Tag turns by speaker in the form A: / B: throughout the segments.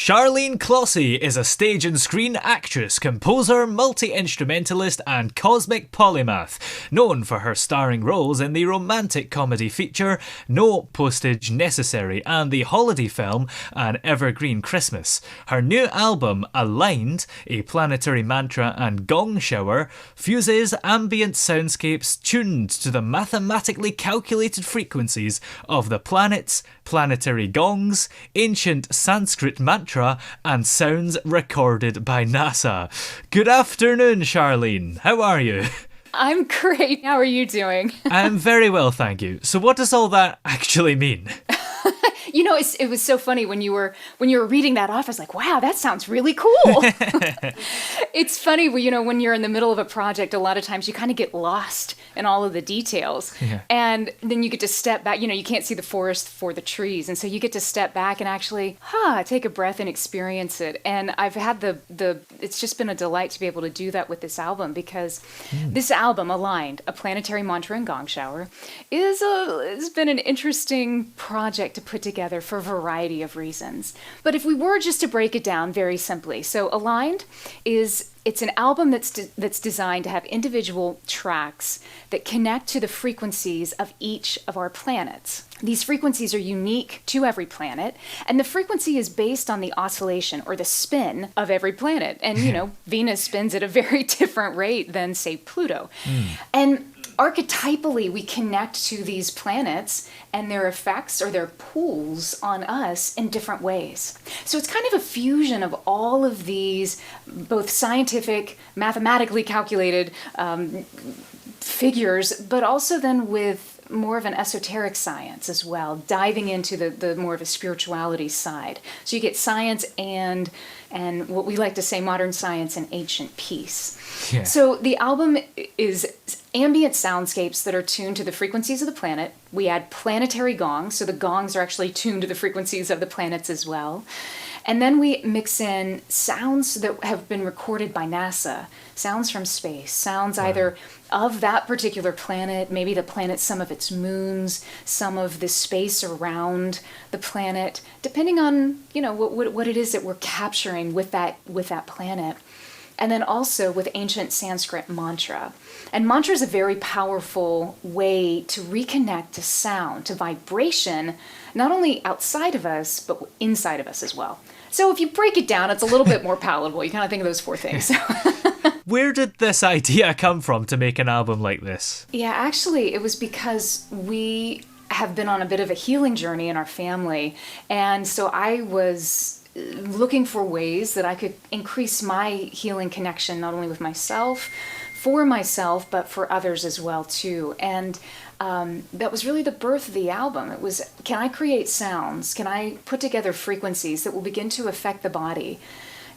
A: Charleene Closshey is a stage and screen actress, composer, multi-instrumentalist and cosmic polymath, known for her starring roles in the romantic comedy feature No Postage Necessary and the holiday film An Evergreen Christmas. Her new album, Aligned, a planetary mantra and gong shower, fuses ambient soundscapes tuned to the mathematically calculated frequencies of the planets, planetary gongs, ancient Sanskrit mantra, and sounds recorded by NASA. Good afternoon, Charleene. How are you?
B: I'm great. How are you doing?
A: I'm very well, thank you. So what does all that actually mean?
B: You know, it was so funny when you were reading that off. I was like, wow, that sounds really cool. It's funny, you know, when you're in the middle of a project, a lot of times you kind of get lost in all of the details. Yeah. And then you get to step back. You know, you can't see the forest for the trees. And so you get to step back and actually, take a breath and experience it. And I've had it's just been a delight to be able to do that with this album because this album, Aligned, a planetary mantra and gong shower, has been an interesting project to put together for a variety of reasons. But if we were just to break it down very simply, so Aligned it's an album that's designed to have individual tracks that connect to the frequencies of each of our planets. These frequencies are unique to every planet, and the frequency is based on the oscillation or the spin of every planet. And, you know, Venus spins at a very different rate than, say, Pluto. And archetypally, we connect to these planets and their effects or their pulls on us in different ways. So it's kind of a fusion of all of these, both scientific, mathematically calculated figures, but also then with more of an esoteric science as well, diving into the more of a spirituality side. So you get science and what we like to say modern science and ancient peace. Yeah. So the album is ambient soundscapes that are tuned to the frequencies of the planet. We add planetary gongs, so the gongs are actually tuned to the frequencies of the planets as well. And then we mix in sounds that have been recorded by NASA, sounds from space, sounds either of that particular planet, maybe the planet, some of its moons, some of the space around the planet, depending on, you know, what it is that we're capturing with that planet. And then also with ancient Sanskrit mantra. And mantra is a very powerful way to reconnect to sound, to vibration, not only outside of us, but inside of us as well. So if you break it down, it's a little bit more palatable. You kind of think of those four things.
A: Where did this idea come from to make an album like this?
B: Yeah, actually, it was because we have been on a bit of a healing journey in our family. And so I was looking for ways that I could increase my healing connection, not only with myself, but for others as well, too. And that was really the birth of the album. It was, can I create sounds? Can I put together frequencies that will begin to affect the body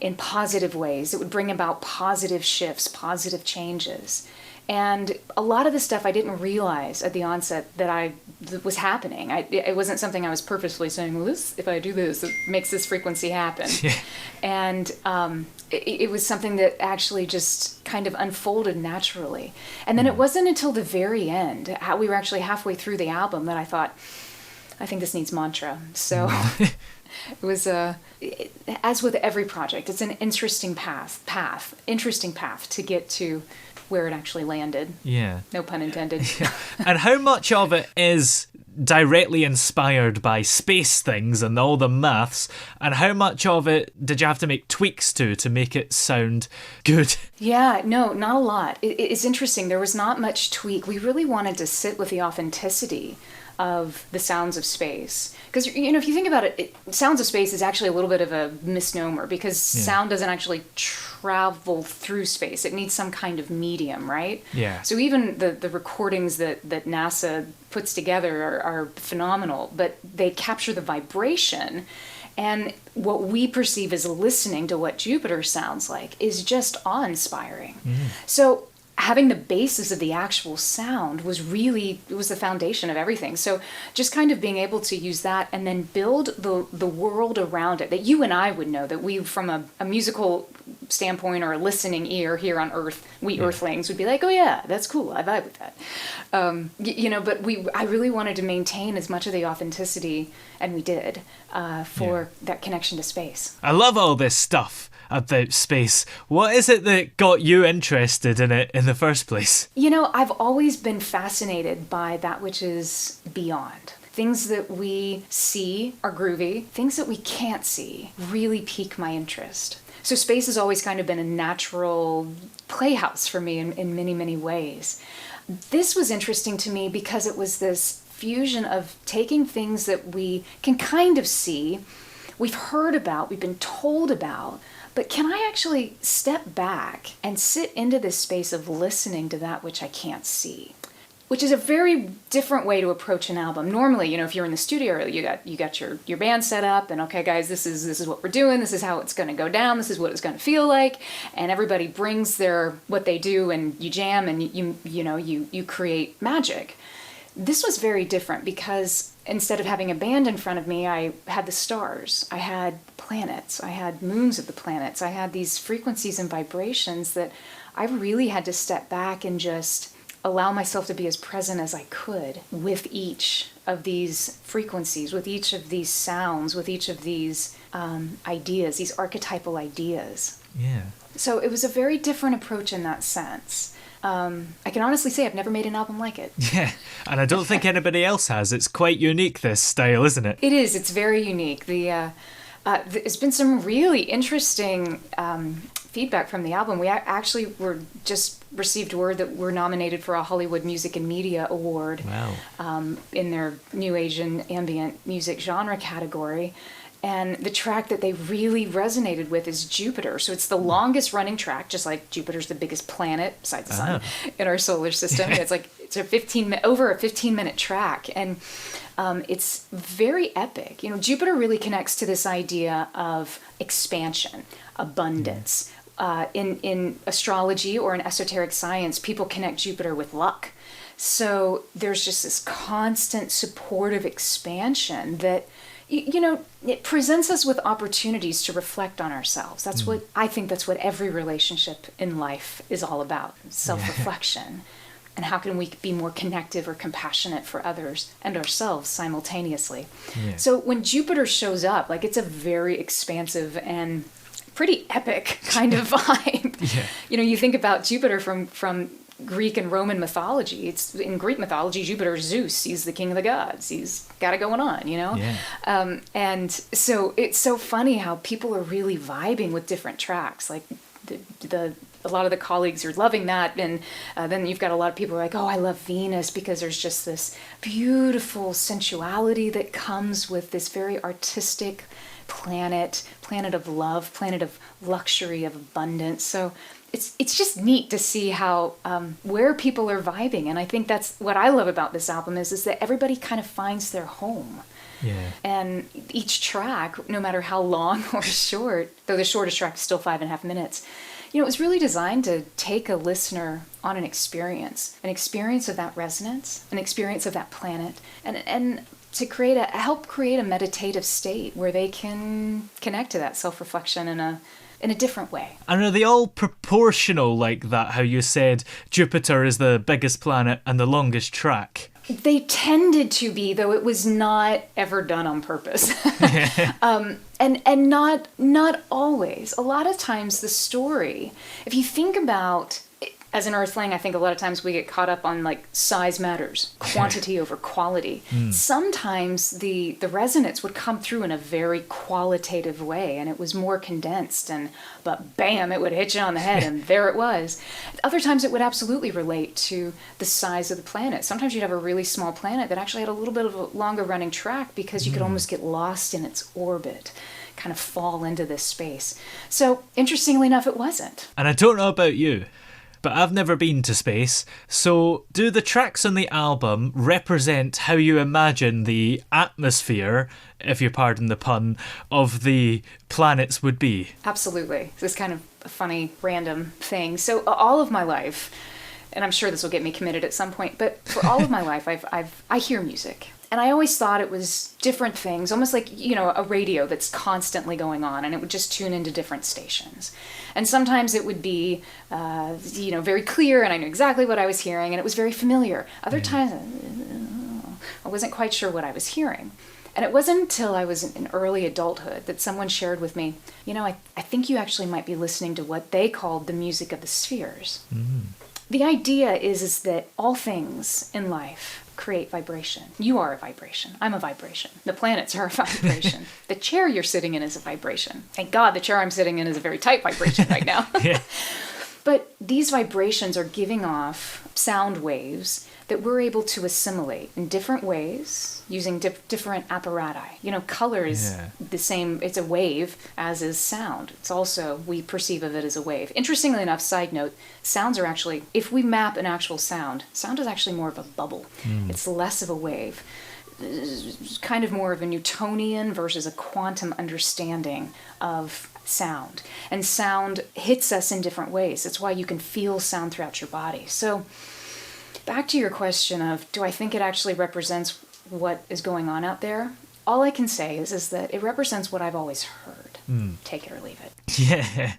B: in positive ways? It would bring about positive shifts, positive changes. And a lot of the stuff I didn't realize at the onset that was happening. It wasn't something I was purposefully saying, well, if I do this, it makes this frequency happen. Yeah. And it was something that actually just kind of unfolded naturally. And then it wasn't until the very end, we were actually halfway through the album, that I thought, I think this needs mantra. So it was, as with every project, it's an interesting path to get to where it actually landed. Yeah. No pun intended.
A: Yeah. And how much of it is directly inspired by space things and all the maths, and how much of it did you have to make tweaks to make it sound good?
B: Yeah, no, not a lot. It's interesting. There was not much tweak. We really wanted to sit with the authenticity of the sounds of space. Because, you know, if you think about it, sounds of space is actually a little bit of a misnomer because sound doesn't actually travel through space. It needs some kind of medium, right? Yeah. So even the recordings that NASA puts together are phenomenal, but they capture the vibration. And what we perceive as listening to what Jupiter sounds like is just awe-inspiring. So having the basis of the actual sound was the foundation of everything. So just kind of being able to use that and then build the world around it that you and I would know, that we, from a musical standpoint or a listening ear here on Earth, we Earthlings would be like, oh yeah, that's cool, I vibe with that. But I really wanted to maintain as much of the authenticity, and we did, for that connection to space.
A: I love all this stuff about space. What is it that got you interested in it in the first place?
B: I've always been fascinated by that which is beyond. Things that we see are groovy. Things that we can't see really pique my interest. So space has always kind of been a natural playhouse for me in many, many ways. This was interesting to me because it was this fusion of taking things that we can kind of see, we've heard about, we've been told about, but can I actually step back and sit into this space of listening to that which I can't see? Which is a very different way to approach an album. Normally, if you're in the studio, you got your band set up, and okay, guys, this is what we're doing. This is how it's going to go down. This is what it's going to feel like, and everybody brings what they do, and you jam, and you create magic. This was very different because instead of having a band in front of me, I had the stars, I had planets, I had moons of the planets, I had these frequencies and vibrations that I really had to step back and just allow myself to be as present as I could with each of these frequencies, with each of these sounds, with each of these ideas, these archetypal ideas.
A: Yeah.
B: So it was a very different approach in that sense. I can honestly say I've never made an album like it.
A: Yeah, and I don't think anybody else has. It's quite unique, this style, isn't it?
B: It is. It's very unique. There's been some really interesting feedback from the album. We actually just received word that we're nominated for a Hollywood Music and Media Award.
A: Wow.
B: In their New Age and Ambient Music genre category. And the track that they really resonated with is Jupiter. So it's the longest running track, just like Jupiter's the biggest planet besides the sun in our solar system. It's over a 15-minute track. And it's very epic. Jupiter really connects to this idea of expansion, abundance. In astrology or in esoteric science, people connect Jupiter with luck. So there's just this constant supportive expansion that it presents us with opportunities to reflect on ourselves. That's what every relationship in life is all about, self-reflection. And how can we be more connective or compassionate for others and ourselves simultaneously? Yeah. So when Jupiter shows up, it's a very expansive and pretty epic kind of vibe. Yeah. You think about Jupiter from Greek and Roman mythology. It's in Greek mythology, Jupiter's Zeus. He's the king of the gods. He's got it going on, Yeah. And so it's so funny how people are really vibing with different tracks. Like a lot of the colleagues are loving that, and then you've got a lot of people who are like, oh, I love Venus, because there's just this beautiful sensuality that comes with this very artistic planet of love, planet of luxury, of abundance. So it's just neat to see how where people are vibing, and I think that's what I love about this album is that everybody kind of finds their home. Yeah. And each track, no matter how long or short, though the shortest track is still 5.5 minutes, it was really designed to take a listener on an experience of that resonance, an experience of that planet, and to help create a meditative state where they can connect to that self-reflection in a different way.
A: And are they all proportional like that, how you said Jupiter is the biggest planet and the longest track?
B: They tended to be, though it was not ever done on purpose. And not always. A lot of times the story, if you think about, as an Earthling, I think a lot of times we get caught up on size matters, quantity over quality. Sometimes the resonance would come through in a very qualitative way, and it was more condensed, but bam, it would hit you on the head, and there it was. Other times it would absolutely relate to the size of the planet. Sometimes you'd have a really small planet that actually had a little bit of a longer running track because you could almost get lost in its orbit, kind of fall into this space. So interestingly enough, it wasn't.
A: And I don't know about you, but I've never been to space, so do the tracks on the album represent how you imagine the atmosphere, if you pardon the pun, of the planets would be?
B: Absolutely. This is kind of a funny, random thing. So all of my life, and I'm sure this will get me committed at some point, but for all of my life, I hear music. And I always thought it was different things, almost like, a radio that's constantly going on, and it would just tune into different stations. And sometimes it would be, very clear, and I knew exactly what I was hearing, and it was very familiar. Other times, I wasn't quite sure what I was hearing. And it wasn't until I was in early adulthood that someone shared with me, I think you actually might be listening to what they called the music of the spheres. The idea is that all things in life create vibration. You are a vibration. I'm a vibration. The planets are a vibration. The chair you're sitting in is a vibration. Thank God the chair I'm sitting in is a very tight vibration right now.
A: Yeah.
B: But these vibrations are giving off sound waves that we're able to assimilate in different ways using different apparati. Color is the same, it's a wave, as is sound. It's also, we perceive of it as a wave. Interestingly enough, side note, sounds are actually, if we map an actual sound is actually more of a bubble. It's less of a wave. It's kind of more of a Newtonian versus a quantum understanding of sound. And sound hits us in different ways. That's why you can feel sound throughout your body. So back to your question of, do I think it actually represents what is going on out there? All I can say is that it represents what I've always heard. Take it or leave it.
A: Yeah.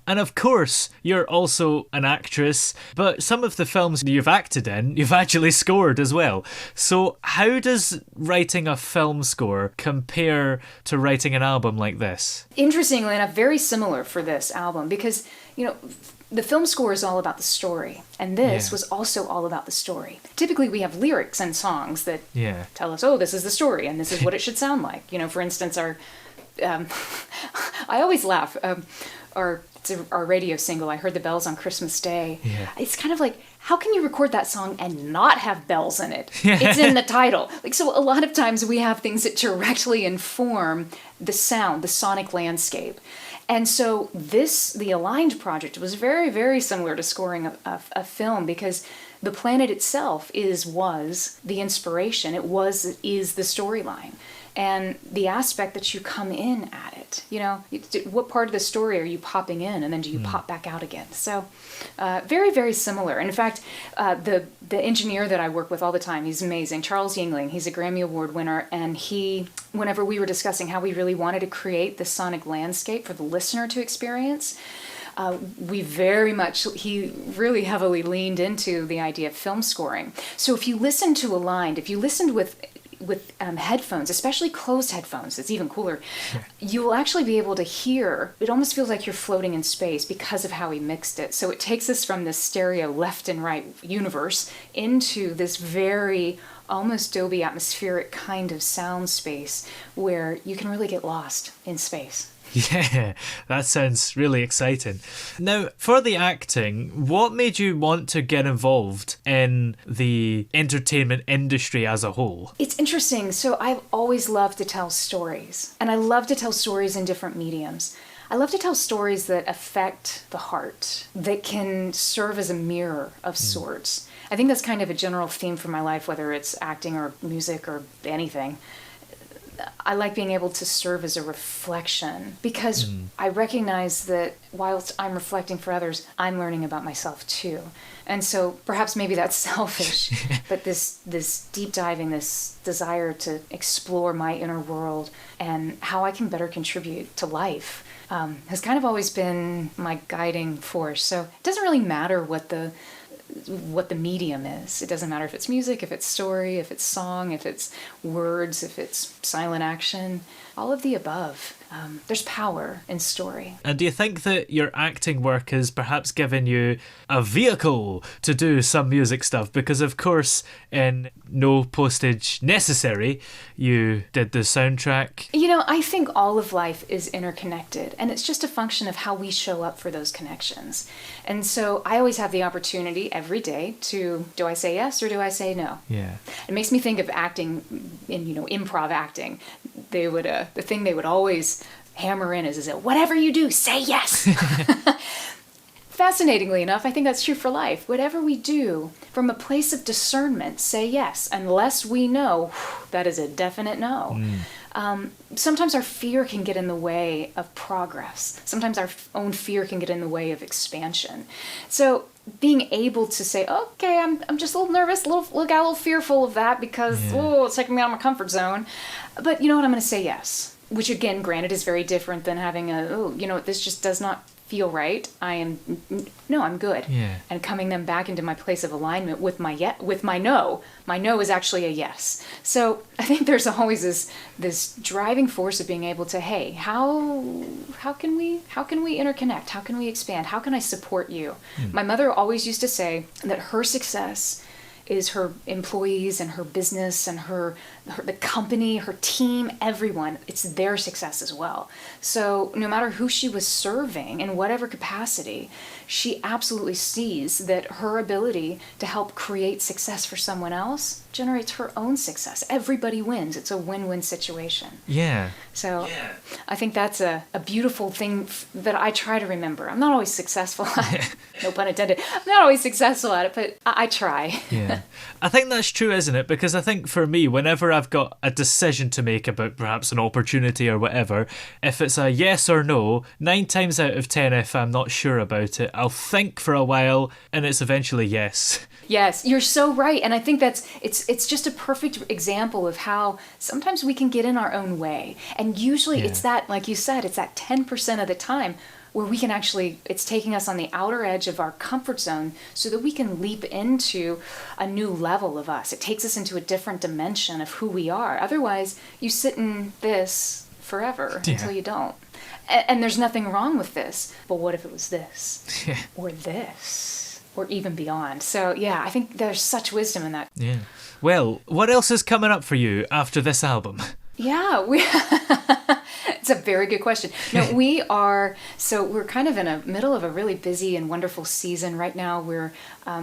A: And of course, you're also an actress, but some of the films you've acted in, you've actually scored as well. So how does writing a film score compare to writing an album like this?
B: Interestingly enough, very similar for this album because, the film score is all about the story, and this was also all about the story. Typically, we have lyrics and songs that tell us, oh, this is the story, and this is what it should sound like. For instance, I always laugh. Our radio single, I Heard the Bells on Christmas Day. Yeah. It's kind of like, how can you record that song and not have bells in it? It's in the title. So a lot of times we have things that directly inform the sound, the sonic landscape. And so the Aligned project was very, very similar to scoring a film because the planet itself was the inspiration. Is the storyline. And the aspect that you come in at it, what part of the story are you popping in and then do you pop back out again? So very, very similar. And in fact, the engineer that I work with all the time, he's amazing, Charles Yingling, he's a Grammy Award winner, and whenever we were discussing how we really wanted to create the sonic landscape for the listener to experience, he really heavily leaned into the idea of film scoring. So if you listen to Aligned, if you listened with headphones, especially closed headphones, it's even cooler, you will actually be able to hear, it almost feels like you're floating in space because of how he mixed it. So it takes us from this stereo left and right universe into this very almost Dolby atmospheric kind of sound space where you can really get lost in space.
A: Yeah, that sounds really exciting. Now, for the acting, what made you want to get involved in the entertainment industry as a whole?
B: It's interesting. So I've always loved to tell stories, and I love to tell stories in different mediums. I love to tell stories that affect the heart, that can serve as a mirror of sorts. I think that's kind of a general theme for my life, whether it's acting or music or anything. I like being able to serve as a reflection because I recognize that whilst I'm reflecting for others, I'm learning about myself too. And so perhaps maybe that's selfish, but this deep diving, this desire to explore my inner world and how I can better contribute to life has kind of always been my guiding force. So it doesn't really matter what the medium is. It doesn't matter if it's music, if it's story, if it's song, if it's words, if it's silent action, all of the above. There's power in story.
A: And do you think that your acting work has perhaps given you a vehicle to do some music stuff? Because of course, in No Postage Necessary, you did the soundtrack.
B: I think all of life is interconnected, and it's just a function of how we show up for those connections. And so I always have the opportunity every day to, do I say yes or do I say no?
A: Yeah.
B: It makes me think of acting in, improv acting. They would, the thing they would always hammer in is that whatever you do, say yes. Fascinatingly enough, I think that's true for life. Whatever we do, from a place of discernment, say yes. Unless we know, that is a definite no. Sometimes our fear can get in the way of progress. Sometimes our own fear can get in the way of expansion. So being able to say, okay, I'm just a little nervous, got a little fearful of that because, it's taking me out of my comfort zone. But you know what, I'm going to say yes. Which again, granted, is very different than having this just does not feel right. I'm good.
A: Yeah.
B: And coming them back into my place of alignment with my no. My no is actually a yes. So I think there's always this driving force of being able to, hey, how can we interconnect? How can we expand? How can I support you? My mother always used to say that her success is her employees and her business and the company, her team, everyone. It's their success as well. So no matter who she was serving in whatever capacity, she absolutely sees that her ability to help create success for someone else generates her own success. Everybody wins. It's a win-win situation.
A: Yeah.
B: So I think that's a beautiful thing that I try to remember. I'm not always successful at it. No pun intended. I'm not always successful at it, but I try.
A: Yeah. I think that's true, isn't it? Because I think for me, whenever I've got a decision to make about perhaps an opportunity or whatever, if it's a yes or no, 9 times out of 10, if I'm not sure about it, I'll think for a while and it's eventually yes.
B: Yes, you're so right. And I think it's just a perfect example of how sometimes we can get in our own way. And usually it's that, like you said, it's that 10% of the time where we can actually, it's taking us on the outer edge of our comfort zone so that we can leap into a new level of us. It takes us into a different dimension of who we are. Otherwise, you sit in this forever until you don't. And there's nothing wrong with this. But what if it was this? Or this? Or even beyond. So yeah, I think there's such wisdom in that.
A: Yeah. Well, what else is coming up for you after this album?
B: Yeah, it's a very good question. No, we're kind of in the middle of a really busy and wonderful season right now. We're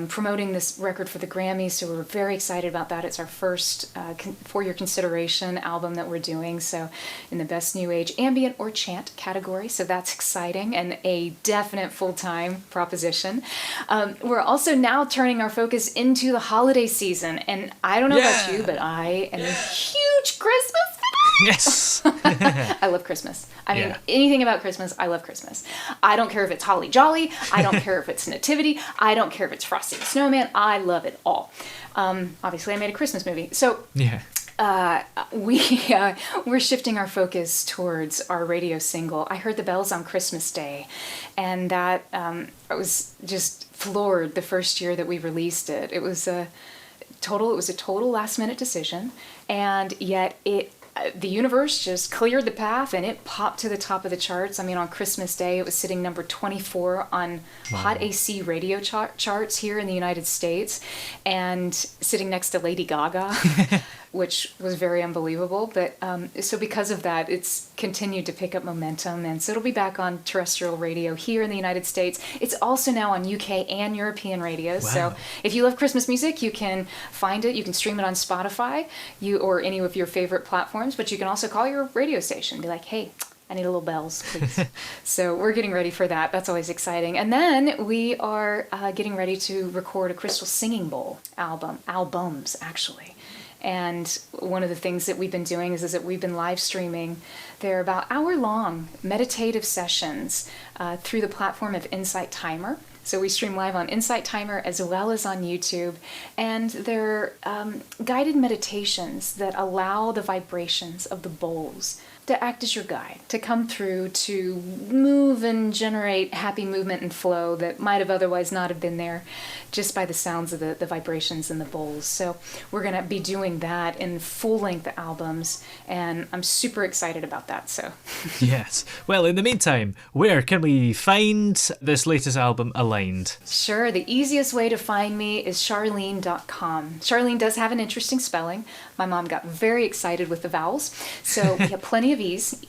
B: promoting this record for the Grammys, so we're very excited about that. It's our first For Your Consideration album that we're doing, so in the Best New Age Ambient or Chant category, so that's exciting and a definite full-time proposition. We're also now turning our focus into the holiday season, and I don't know about you, but I am a huge Christmas fan.
A: Yes.
B: I love Christmas. I mean, anything about Christmas, I love Christmas. I don't care if it's Holly Jolly. I don't care if it's Nativity. I don't care if it's Frosty the Snowman. I love it all. Obviously, I made a Christmas movie. So we're shifting our focus towards our radio single, I Heard the Bells on Christmas Day. And that I was just floored the first year that we released it. It was a total last-minute decision. And yet the universe just cleared the path and it popped to the top of the charts. I mean, on Christmas Day, it was sitting number 24 on Hot AC radio charts here in the United States and sitting next to Lady Gaga, which was very unbelievable. But so because of that, it's continued to pick up momentum. And so it'll be back on terrestrial radio here in the United States. It's also now on UK and European radios. Wow. So if you love Christmas music, you can find it. You can stream it on Spotify or any of your favorite platforms. But you can also call your radio station and be like, hey, I need a little bells, please. So we're getting ready for that. That's always exciting. And then we are getting ready to record a Crystal Singing Bowl albums, actually. And one of the things that we've been doing is that we've been live streaming. They're about hour-long meditative sessions through the platform of Insight Timer. So we stream live on Insight Timer as well as on YouTube. And they're guided meditations that allow the vibrations of the bowls to act as your guide, to come through, to move and generate happy movement and flow that might have otherwise not have been there just by the sounds of the vibrations in the bowls. So we're going to be doing that in full-length albums, and I'm super excited about that. So
A: yes. Well, in the meantime, where can we find this latest album, Aligned?
B: Sure. The easiest way to find me is Charleene.com. Charleene does have an interesting spelling. My mom got very excited with the vowels, so we have plenty of ease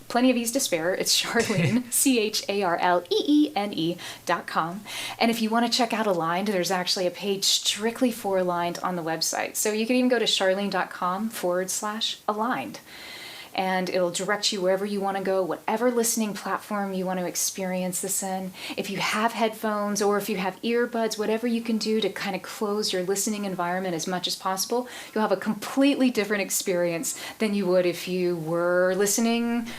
B: to spare. It's Charleene, CHARLEENE.com. And if you want to check out Aligned, there's actually a page strictly for Aligned on the website. So you can even go to charleene.com/aligned. And it'll direct you wherever you want to go, whatever listening platform you want to experience this in. If you have headphones or if you have earbuds, whatever you can do to kind of close your listening environment as much as possible, you'll have a completely different experience than you would if you were listening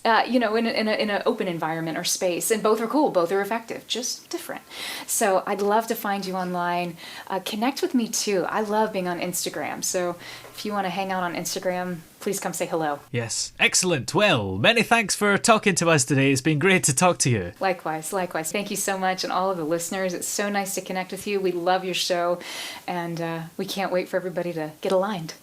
B: in an open environment or space. And both are cool. Both are effective, just different. So I'd love to find you online. Connect with me too. I love being on Instagram. So if you want to hang out on Instagram, please come say hello.
A: Yes. Excellent. Well, many thanks for talking to us today. It's been great to talk to you.
B: Likewise. Thank you so much. And all of the listeners, it's so nice to connect with you. We love your show. And we can't wait for everybody to get aligned.